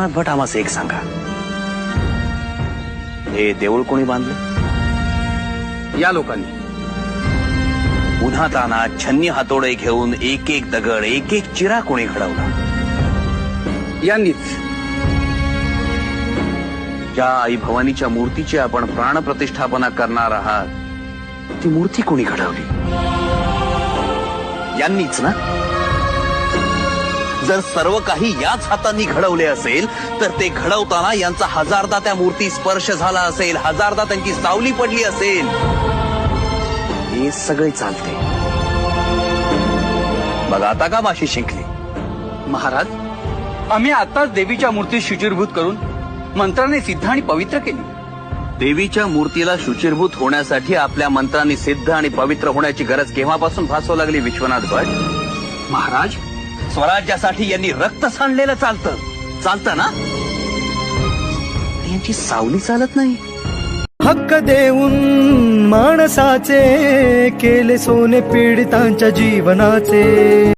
विश्वनाथ भट आम्हास एक सांगा, हे देऊळ कोणी बांधले? या लोकांनी. उन्हातानात छन्नी हातोडे घेऊन एक एक दगड एक एक चिरा कोणी घडवला? यांनीच. ज्या आई भवानीच्या मूर्तीची आपण प्राणप्रतिष्ठापना करणार आहात, ती मूर्ती कोणी घडवली? यांनीच ना? जर सर्व काही याच हातांनी घडवले असेल तर ते घडवताना यांचा हजारदा त्या मूर्ती स्पर्श झाला असेल, हजारदा त्यांची सावली पडली असेल. हे सगळे चालते. बघा आता का माशी शिंकली? महाराज, आम्ही आताच देवीच्या मूर्ती शुचिरभूत करून मंत्राने सिद्ध आणि पवित्र केली. देवीच्या मूर्तीला शुचिरभूत होण्यासाठी आपल्या मंत्रांनी सिद्ध आणि पवित्र होण्याची गरज केव्हापासून भासू लागली विश्वनाथ भट? महाराज, स्वराज्यासाठी यांनी रक्त सांडलेलं चालतं ना? यांची सावली चालत नाही. हक्क देऊन माणसाचे केले सोने पीडितांच्या जीवनाचे.